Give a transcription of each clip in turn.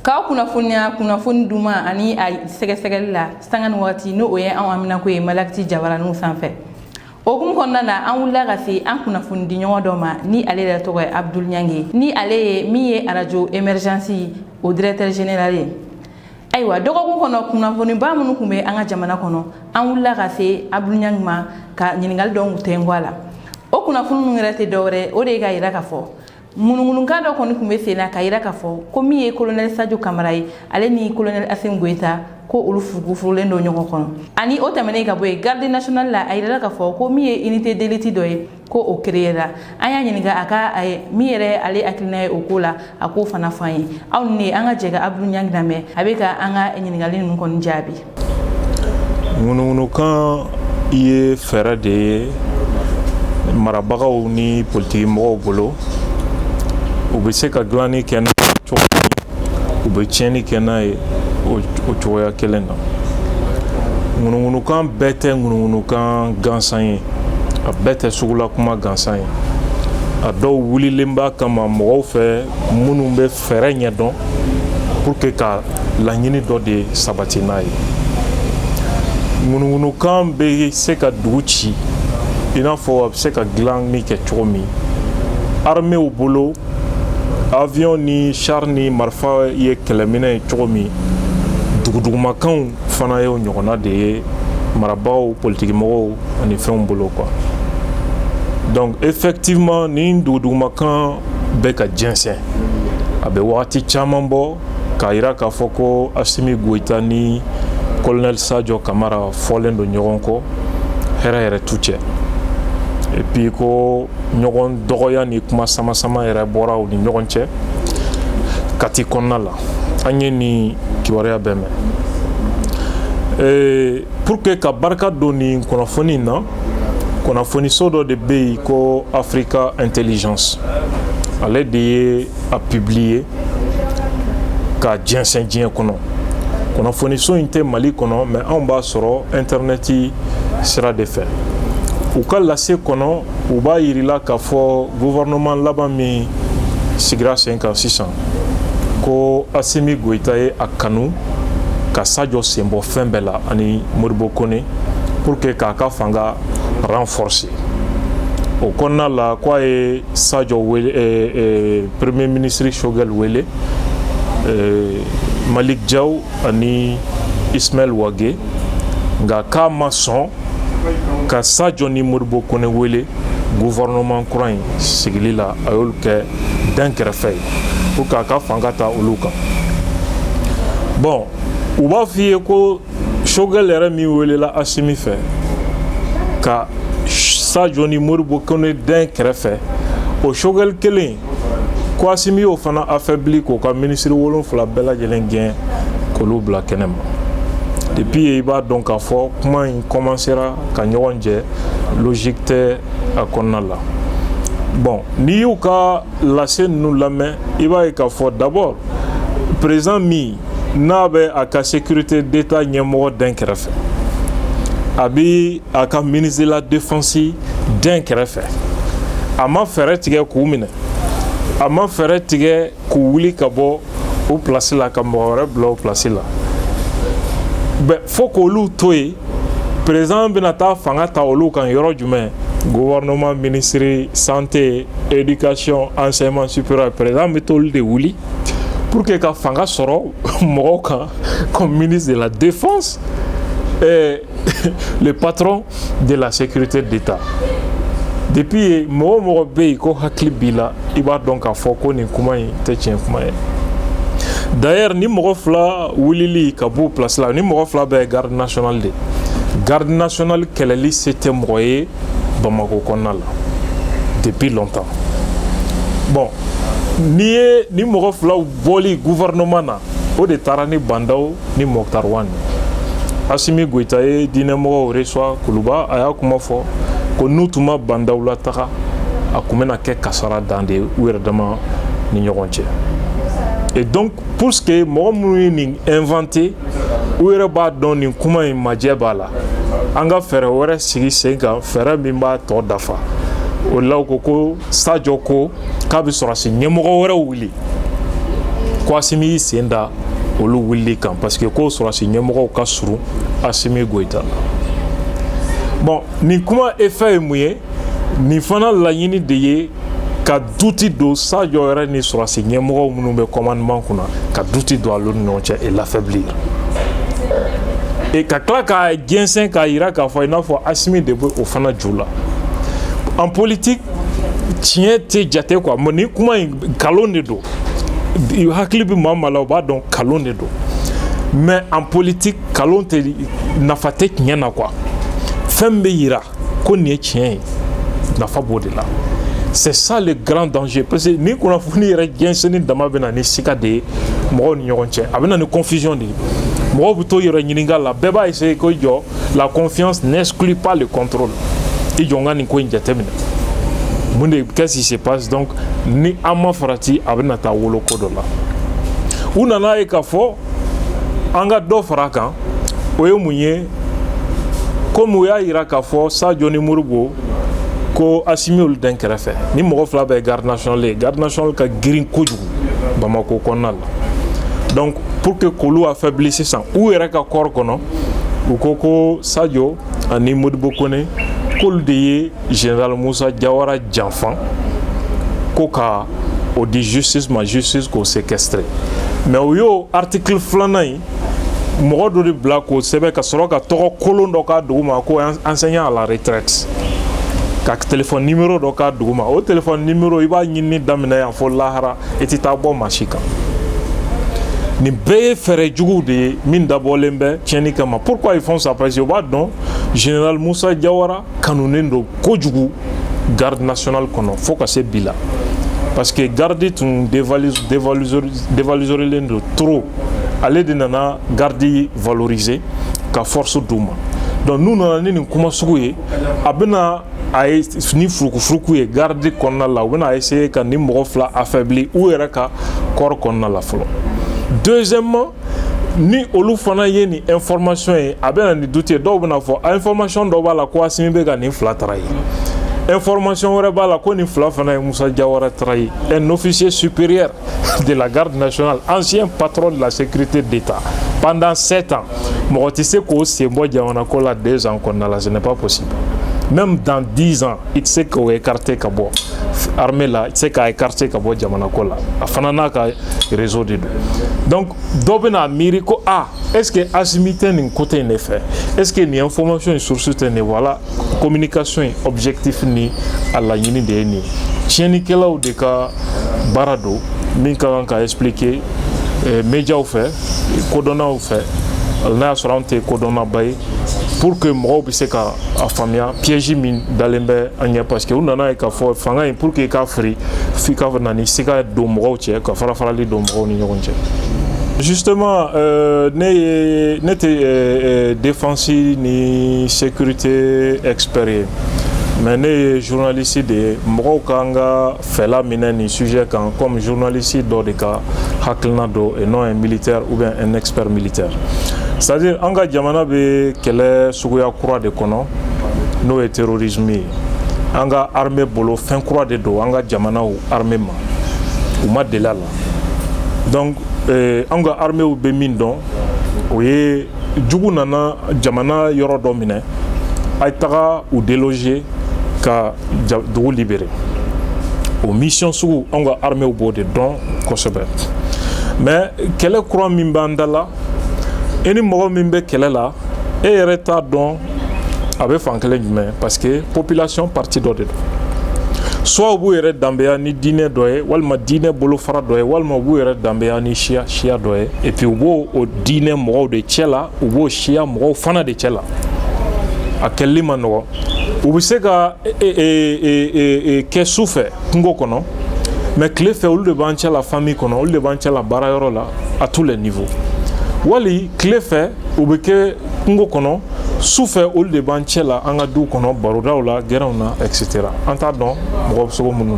K'aw kunnafoni duma ani a sɛgɛsɛgɛli la sanga ni waati n'o o ye anw Amina ko ye Malakiti Jawara n'u sanfɛ. O hukumu kɔnɔna na an wulila ka se an kunnafoni di ɲɔgɔn dɔ ma ni ale yɛrɛ tɔgɔ ye Abdul Nyange ni ale ye min ye radio émergence o directeur général ye. Ayiwa dɔgɔkun kɔnɔ kunnafoni ba minnu kun bɛ an ka jamana kɔnɔ an wulila ka se Abdul Nyange ma ka ɲininkali dɔw tɛngu a la. O kunnafoni ninnu yɛrɛ tɛ dɔwɛrɛ o de ye ka yira ka fɔ munumunukan dɔ kɔni kun bɛ sen na ka yira ka fɔ ko min ye colonel Sadio Kamara ye ale ni colonel Assimi Goïta ko olu furulen don ɲɔgɔn kɔnɔ ani o tɛmɛnen ka bɔ yen garde nationale la a yirala ka fɔ ko min ye unité d'élite dɔ ye ko o créé la an y'a ɲininka a ka min yɛrɛ ale hakilina ye o ko la a k'o fana fɔ an ye aw ni an ka jɛ ka Abdul Nyange lamɛn a bɛ ka an ka ɲininkali ninnu kɔni jaabi. Munumunukan ye fɛɛrɛ de ye marabagaw ni politiki mɔgɔw bolo u bɛ se ka dilanni kɛ n'a ye cogo min u bɛ tiɲɛni kɛ n'a ye o cogoya kelen na. Ŋunuŋunukan bɛɛ tɛ ŋunuŋunukan gansan ye a bɛɛ tɛ sugula kuma gansan ye a dɔw wulilen b'a kama mɔgɔw fɛ minnu bɛ fɛɛrɛ ɲɛdɔn pour que ka laɲini dɔ de sabati n'a ye. Ŋunuŋunukan bɛ se ka dugu ci i n'a fɔ a bɛ se ka dilanni kɛ cogo min armée bolo avion ni char ni marifa ye kɛlɛminɛ ye cogo min dugudugumakanw fana ye o ɲɔgɔnna de ye marabagaw politikimɔgɔw ani fɛnw bolo quoi. Donc effectivement ni dugudugumakan bɛ ka jɛnsɛn a bɛ wagati caman bɔ k'a yira k'a fɔ ko Assimi Goïta ni colonel Sadio Kamara fɔlen don ɲɔgɔn kɔ hɛrɛ yɛrɛ t'u cɛ. Et puis ko ɲɔgɔn dɔgɔya ni kuma sama-sama yɛrɛ bɔra u ni ɲɔgɔn cɛ kati kɔnɔna la an ye ni kibaruya bɛɛ mɛn. Pour que ka barika don ni kunnafoni na kunnafoniso dɔ de bɛ yen ko Africa Intelligence ale de ye a publier ka jɛnsɛn diɲɛ kɔnɔ kunnafoniso in tɛ Mali kɔnɔ mais anw b'a sɔrɔ internet sira de fɛ. U ka lase kɔnɔ u b'a yirila k'a fɔ gouvernement laban min sigira sen kan sisan ko Assimi Goïta ye a kanu ka Sadio sen bɔ fɛn bɛɛ la ani Modibo Kone pour que k'a ka fanga renforcer. O kɔnɔna la ko a ye Sadio wele premier ministre Choguel wele Malik Diaw ani Ismaël Wage nka k'a ma sɔn ka Sadio ni Modibo Kone wele gouvernement kura in sigili la a y'olu kɛ dan kɛrɛfɛ ye pour k'a ka fanga ta olu kan. Bon u b'a f'i ye ko Choguel yɛrɛ min welela Assimi fɛ ka Sadio ni Modibo Kone dan kɛrɛfɛ o Choguel kelen ko Assimi y'o fana affaibli k'o ka ministre 7 bɛɛ lajɛlen gɛn k'olu bila kɛnɛma. Depuis i b'a dɔn k'a fɔ kuma in commencera ka ɲɔgɔn jɛ logique tɛ a kɔnɔna la. Bon n'i y'u ka lase ninnu lamɛn i b'a ye k'a fɔ d'abord président min n'a bɛ a ka sécurité d'état ɲɛmɔgɔ den kɛrɛfɛ a bi a ka ministre de la défense den kɛrɛfɛ a ma fɛɛrɛ tigɛ k'u minɛ a ma fɛɛrɛ tigɛ k'u wuli ka bɔ o place la ka mɔgɔ wɛrɛ bila o place la. Fo k'olu to yen président bɛna taa fanga ta olu kan yɔrɔ jumɛn gouvernement ministre santé éducation enseignement supérieur président bɛ t'olu de wuli pour que ka fanga sɔrɔ mɔgɔw kan comme ministre de la défense et le patron de la sécurité d'État. Depuis mɔgɔ mɔgɔ bɛ yen ko hakili b'i la i b'a dɔn k'a fɔ ko nin kuma in tɛ tiɲɛ kuma ye. D'ailleurs ni mɔgɔ fila wulili ka b'o place la ni mɔgɔ fila bɛ garde nationale de garde nationale kɛlɛli se tɛ mɔgɔ ye Bamako kɔnɔna la depuis longtemps. Bon ni mɔgɔ fila bɔli gouvernement na o de taara ni Bandaw ni Mokhtar Wane. Assimi Goïta ye diinɛmɔgɔw reçoit Kuluba a y'a kuma fɔ ko n'u tun ma Bandaw lataga a tun bɛna kɛ kasara dan de u yɛrɛ dama ni ɲɔgɔn cɛ. Et donc pour ce que mɔgɔ minnu ye nin inventé u yɛrɛ b'a dɔn nin kuma in majɛ b'a la an ka fɛɛrɛ wɛrɛ sigi sen kan fɛɛrɛ min b'a tɔ dafa o la u ko ko Sadio ko k'a bɛ sɔrɔsi ɲɛmɔgɔ wɛrɛw wuli ko Assimi y'i sen da olu wulili kan parce que ko sɔrɔdasi ɲɛmɔgɔw ka surun Assimi Goïta la. Bon, nin kuma effet ye mun ye nin fana laɲini de ye ka duti don Sadio yɛrɛ ni sɔrɔdasi ɲɛmɔgɔw minnu bɛ commandement kunna ka duti don olu ni ɲɔgɔn cɛ et l'affaiblir. Et ka tila ka jɛnsɛn k'a yira k'a fɔ i n'a fɔ Assimi de bɛ o fana ju la. En politique tiɲɛ tɛ jate quoi mais ni kuma in kalon de don hakili bɛ maa la o b'a dɔn kalon de don mais en politique kalon tɛ nafa tɛ tiɲɛ na quoi fɛn bɛ yira ko nin ye tiɲɛ ye nafa b'o de la. C'est ça le grand danger parce que ni kunnafoni yɛrɛ jɛnsɛnni dama bɛ na ni sika de ye mɔgɔw ni ɲɔgɔn cɛ a bɛ na ni confusion de ye mɔgɔw bɛ to yɛrɛ ɲininka la bɛɛ b'a essayer ko jɔ la confiance n'exclut pas le contrôle i jɔ n ka nin ko in jateminɛ mun de qu'est-ce qui se passe donc ni an ma farati a bɛ na taa wolo ko dɔ la u nana ye k'a fɔ an ka dɔ fara a kan o ye mun ye komi u y'a yira k'a fɔ Sadio ni Modibo ko Assimi olu den kɛrɛfɛ ni mɔgɔ fila bɛ garde nationale ye garde nationale ka girin kojugu Bamako kɔnɔna la donc pour que k'olu affaibli sisan u yɛrɛ ka corps kɔnɔ u ko Sadio ani Modibo Kone k'olu de ye général Musa Jawara janfan ko ka o di justice ma justice k'o séquestrer mais u y'o article filanan in mɔgɔ dɔ de bila k'o sɛbɛn ka sɔrɔ ka tɔgɔ kolon dɔ k'a dugu ma ko enseignant à la retraite ka téléphone numéro dɔ k'a dugu ma o téléphone numéro i b'a ɲini daminɛ yan fo lahara i tɛ taa bɔ maa si kan nin bɛɛ ye fɛɛrɛ juguw de ye min dabɔlen bɛ tiɲɛni kama pourquoi ils font ça parce que u b'a dɔn général Musa Jawara kanunen don kojugu garde nationale kɔnɔ fo ka se bi la parce que garde tun dévaloriseren don trop ale de nana garde valoriser ka force d'u ma donc n'u nana ni nin kuma sugu ye a bɛna a ye ni furukufuruku ye garde kɔnɔna la u bɛna essayer ka ni mɔgɔ fila affaibli u yɛrɛ ka corps kɔnɔna la fɔlɔ deuxièmement ni olu fana ye nin information ye a bɛna ni doute ye dɔw bɛna fɔ information dɔw b'a la ko Assimi bɛ ka nin fila tara ye information wɛrɛ b'a la ko nin fila fana ye Musa Jawara tara ye un officier supérieur de la garde nationale ancien patron de la sécurité d'État pendant 7 ans mɔgɔ tɛ se k'o sen bɔ jamana ko la 2 ans kɔnɔna la ce n'est pas possible même dans 10 ans i tɛ se k'o écarter ka bɔ armée la i tɛ se k'a écarter ka bɔ jamana ko la a fana n'a ka réseau de don donc dɔ bɛna miiri ko est-ce que Assimi tɛ nin côté in de fɛ est-ce que nin information in source tɛ nin voilà communication in objectif ni a laɲini de ye nin tiɲɛnikɛlaw de ka baara don min ka kan ka expliquer médiaw fɛ kodɔnnaw fɛ n'a y'a sɔrɔ an tɛ kodɔnnaba ye pour que mɔgɔw bɛ se ka a faamuya piège min dalen bɛ an ɲɛ parce que u nana ye k'a fɔ fanga in pour que i k'a firi f'i ka na ni sika don mɔgɔw cɛ ka farafarali don mɔgɔw ni ɲɔgɔn cɛ. Justement ne tɛ défense ni sécurité expert ye mais ne ye journaliste de ye mɔgɔw kan ka fɛla minɛ nin sujet kan comme journaliste dɔ de ka hakilina dɔ et non un militaire ou bien un expert militaire. C'est-à-dire an ka jamana bɛ kɛlɛ suguya kura de kɔnɔ n'o ye terrorisme ye an ka armée bolo fɛn kura de don an ka jamanaw armée ma u ma deli a la donc an ka armée bɛ min dɔn o ye jugu nana jamana yɔrɔ dɔ minɛ a ye taga u déloger ka dugu libérer o mission sugu an ka armée b'o de dɔn kosɛbɛ mais kɛlɛ kura min b'an da la e ni mɔgɔ min bɛ kɛlɛ la e yɛrɛ t'a dɔn a bɛ fan kelen jumɛn parce que population parti dɔ de don soit u b'u yɛrɛ danbeya ni diinɛ dɔ ye walima diinɛ bolofara dɔ ye walima u b'u yɛrɛ danbeya ni siya dɔ ye et puis u b'o o diinɛ mɔgɔw de cɛ la u b'o siya mɔgɔw fana de cɛ la a kɛlɛli ma nɔgɔ u bɛ se ka kɛ su fɛ kungo kɔnɔ mais tile fɛ olu de b'an cɛ la famille kɔnɔ olu de b'an cɛ la baarayɔrɔ la à tous les niveaux wali tile fɛ u bɛ kɛ kungo kɔnɔ su fɛ olu de b'an cɛ la an ka duw kɔnɔ barodaw la gɛrɛnw na etc an t'a dɔn mɔgɔ sogo minnu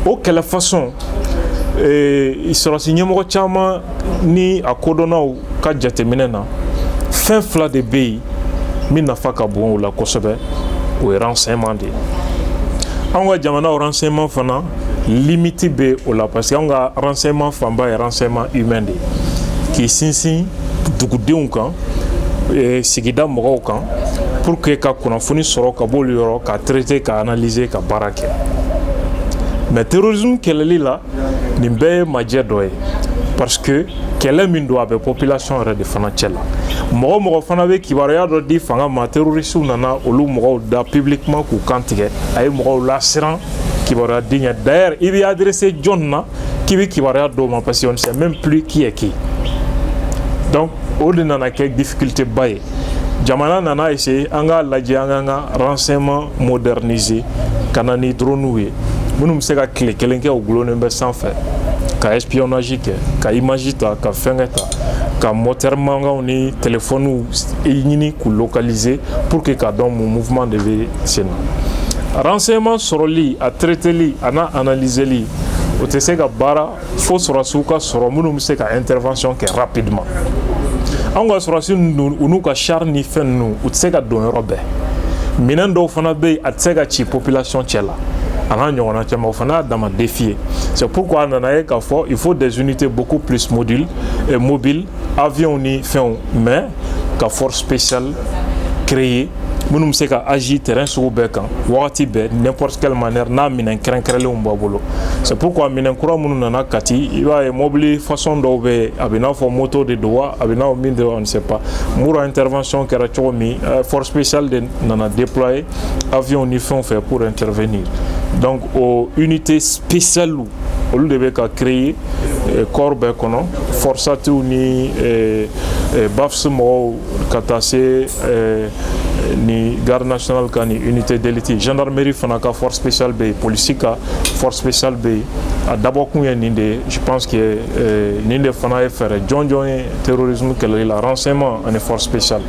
don o kɛlɛ façon sɔrɔsi ɲɛmɔgɔ caman ni a kodɔnnaw ka jateminɛ na fɛn fila de bɛ yen min nafa ka bon o la kosɛbɛ o ye renseignement de ye an ka jamana renseignement fana limite bɛ o la parce que an ka renseignement fanba ye renseignement humain de k'i sinsin dugudenw kan sigida mɔgɔw kan pour que ka kunnafoni sɔrɔ ka b'olu yɔrɔ ka traiter ka analyser ka baara kɛ mais terrorisme kɛlɛli la nin bɛɛ ye majɛ dɔ ye parce que kɛlɛ min don a bɛ population yɛrɛ de fana cɛ la mɔgɔ mɔgɔ fana bɛ kibaruya dɔ di fanga ma terrorisiw nana olu mɔgɔw da publiquement k'u kan tigɛ a ye mɔgɔw lasiran kibaruya di ɲɛ d'ailleurs i bɛ adressé jɔn na k'i bɛ kibaruya d'o ma parce qu'on ne sait même plus qui est qui donc o de nana kɛ difficulté ba ye jamana nana essayer an k'a lajɛ an k'an ka renseignement moderniser ka na ni drone ye minnu bɛ se ka tile kelen kɛ u gulonnen bɛ sanfɛ ka espionnage kɛ ka image ta ka fɛnkɛ ta ka moteur mankanw ni téléphone ɲini k'u localiser pour que ka dɔn mun mouvement de bɛ sen na renseignement sɔrɔli a traiteli a n'a analyseli o tɛ se ka baara fo sɔrɔsiw ka sɔrɔ minnu bɛ se ka intervention kɛ rapidement anw ka sɔrɔsi ninnu u n'u ka char ni fɛn ninnu u tɛ se ka don yɔrɔ bɛɛ minɛn dɔw fana bɛ yen a tɛ se ka ci population cɛ la a n'a ɲɔgɔnna caman o fana y'a dama défi ye c'est pourquoi a nana ye k'a fɔ il faut des unités beaucoup plus mobiles avions ni fɛnw mais ka force spéciale créer minnu bɛ se ka agir terrain sugu bɛɛ kan wagati bɛɛ n'importe quelle manière n'a minɛn kɛrɛnkɛrɛnlenw b'a bolo c'est pourquoi minɛn kura minnu nana kati i b'a ye mobili façon dɔw bɛ yen a bɛ n'a fɔ moto de don wa a bɛ n'a fɔ min de don on ne sait pas mura intervention kɛra cogo min force spéciale de nana déployer avion ni fɛnw fɛ pour intervenir donc o unité spéciale olu de bɛ ka créer corps bɛɛ kɔnɔ forsatiw ni BAFS mɔgɔw ka taa se ni garde nationale ka ni unité d'élite gendarmerie fana ka force spéciale bɛ yen polisi ka force spéciale bɛ yen a dabɔkun ye nin de je pense que nin de fana ye fɛɛrɛ jɔnjɔn ye terrorisme kɛlɛli la renseignement ani force spéciale